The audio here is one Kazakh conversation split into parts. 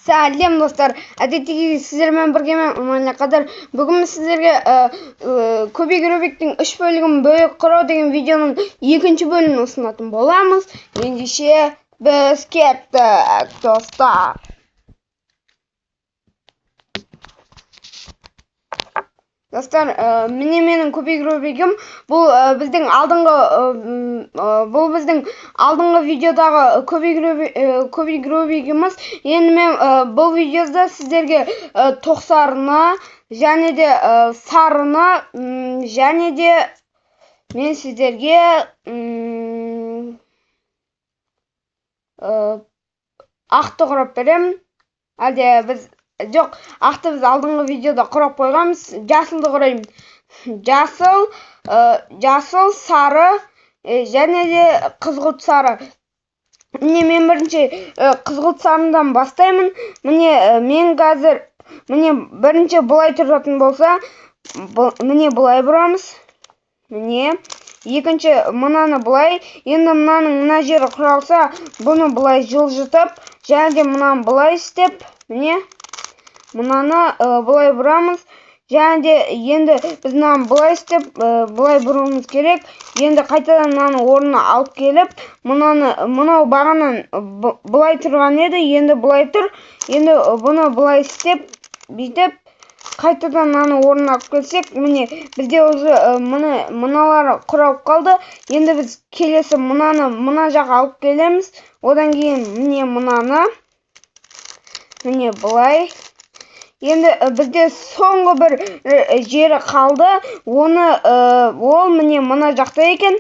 Сәлем достар, әдеттегі сіздермен бірге мен қадар бүгін сіздерге көбек рубиктің 3 бөлігін бөлек құрау деген видеоның екінші бөлімін ұсынатын боламыз. Ендеше біз кеттік достар. Достар, міне менің көбек рубигім. Бұл біздің алдыңғы видеодағы көбек рубигіміз. Енді мен бұл видеода сіздерге тоқсарыны және де сарыны және де мен сіздерге ақты құрап беремін. Әлде біз жоқ, ақты біз алдыңғы видеода құрап қойғанбыз. Жасылды құраймын. Жасыл, сары және де қызғылт сары. Міне мен бірінші қызғылт сарыдан бастаймын. Міне бірінші бұлай тұратын болса, міне бұлай бұрамыз. Міне екінші мынаны бұлай. Енді мына жері құралса, бұны бұлай жылжытып, және де мынаны бұлай істеп, міне мынаны бұлай бұрамыз. Және де енді біз мынаны бұлай істеп, бұлай бұруымыз керек. Енді қайтадан мынаны орнына алып келіп, мынау бағанан бұлай тұрған еді, енді бұлай тұр. Енді бұны бұлай істеп, бүйтіп, қайтадан мынаны орнына алып келсек, міне бізде уже мыналар құралып қалды. Енді біз келесі мына жаққа алып келеміз. Одан кейін міне мынаны, міне бұлай. Енді бізде соңғы бір жері қалды. Ол міне мына жақта екен.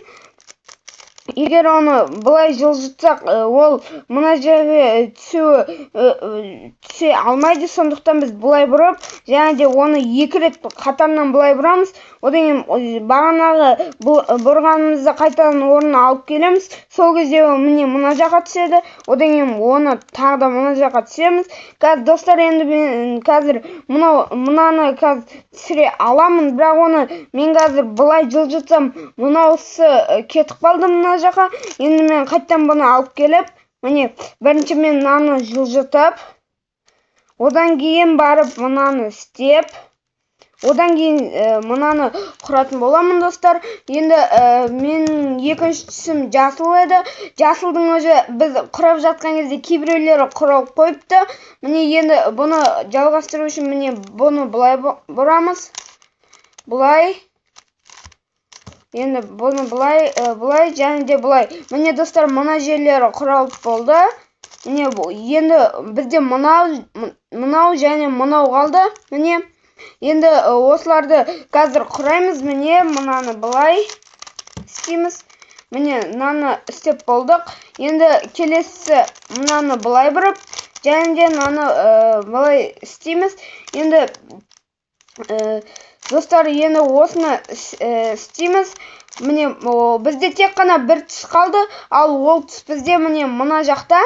Егер оны бұлай жылжытсақ, ол мына жерге түсе алмайды. Сондықтан біз бұлай бұрып, және де оны 2 рет қатарынан бұлай бұрамыз. Одан кейін бағанағы бұрғанымызды қайтадан орнына алып келеміз. Сол кезде міне мына жаққа түседі. Одан кейін оны тағы да мына жаққа түсеміз. Қазір достар, енді мен қазір мынаны түсіре аламын, бірақ оны мен қазір бұлай жылжытсам, мынаусы кетіп қалды мына жаққа. Енді мен қайттан бұны алып келіп, міне бірінші мен мынаны жылжытып, одан кейін барып мынаны істеп, одан кейін мынаны құратын боламын достар. Енді мен екінші түсім жасыл еді. Жасылдың өзі біз құрап жатқан кезде кейбіреулері құрап қойыпты. Міне енді бұны жалғастыру үшін міне бұны бұлай бұрамыз. Бұлай. Енді бұны бұлай және де бұлай. Міне достар, мына жерлері құралып болды. Міне енді бізде мынау және мынау қалды. Міне енді осыларды қазір құраймыз. Міне мынаны бұлай істейміз. Міне мынаны істеп болдық. Енді келесі мынаны бұлай бұрып, және де мынаны бұлай істейміз. Енді достар, енді осыны істейміз. Міне бізде тек қана бір түс қалды, ал ол түс бізде міне мына жақта.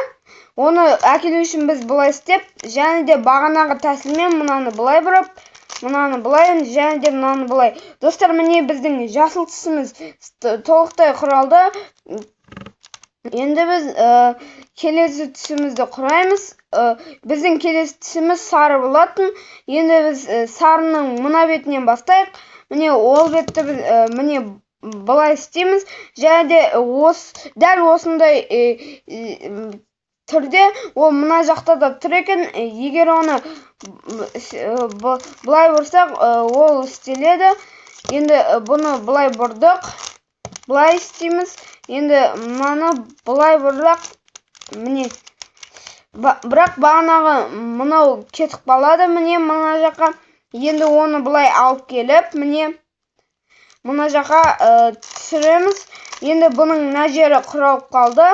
Оны әкелу үшін біз бұлай істеп, және де бағанағы тәсілмен мынаны бұлай бұрып, мынаны бұлай, және де мынаны бұлай. Достар, міне біздің жасыл түсіміз толықтай құралды. Енді біз келесі түсімізді құраймыз. Біздің келесі түсіміз сары болатын. Енді біз сарының мына бетінен бастайық. Міне ол бетті біз міне бұлай істейміз. Және де дәл осындай түрде ол мына жақта да тұр екен. Егер оны бұлай бұрсақ, ол істеледі. Енді бұны бұлай бұрдық. Бұлай істейміз. Енді мынаны бұлай бұрдық. Міне. Бірақ бағанағы мынау кетіп қалады. Міне мына жаққа. Енді оны бұлай алып келіп, міне мына жаққа түсіреміз. Енді бұның мына жері құралып қалды.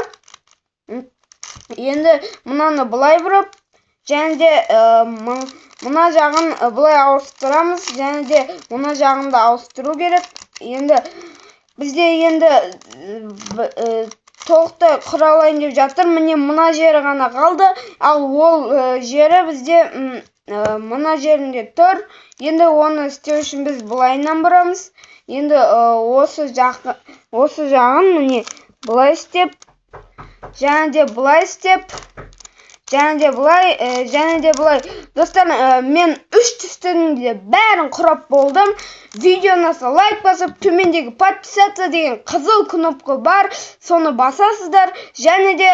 Енді мынаны бұлай бұрып, және де мына жағын бұлай ауыстырамыз, және де мына жағын да ауыстыру керек. Енді бізде енді толықтай құралайын деп жатыр. Міне мына жері ғана қалды, ал ол жері бізде мына жерінде тұр. Енді оны істеу үшін біз бұлайынан бұрамыз. Енді осы жағын міне бұлай істеп, және де бұлай істеп, және де былай достар, мен 3 түстің де бәрін құрап болдым. Видео ұнаса лайк басып, төмендегі подписаться деген қызыл кнопка бар, соны басасыздар. Және де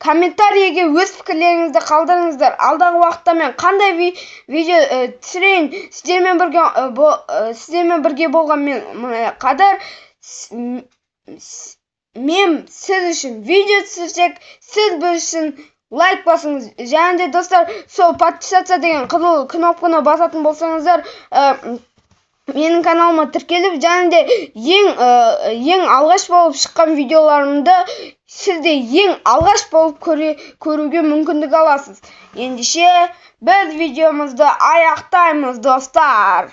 комментарийге өз пікірлеріңізді қалдырыңыздар. Алдағы уақытта мен қандай видео түсірейін, сіздермен бірге болған мен Қадыр. Мен сіз үшін видео түсірсек, сіз біз үшін лайк басыңыз. Және де достар, сол подписаться деген қызыл кнопканы басатын болсаңыздар, менің каналыма тіркеліп, және де ең алғаш болып шыққан видеоларымды сізде ең алғаш болып көруге мүмкіндік аласыз. Ендеше біз видеомызды аяқтаймыз, достар.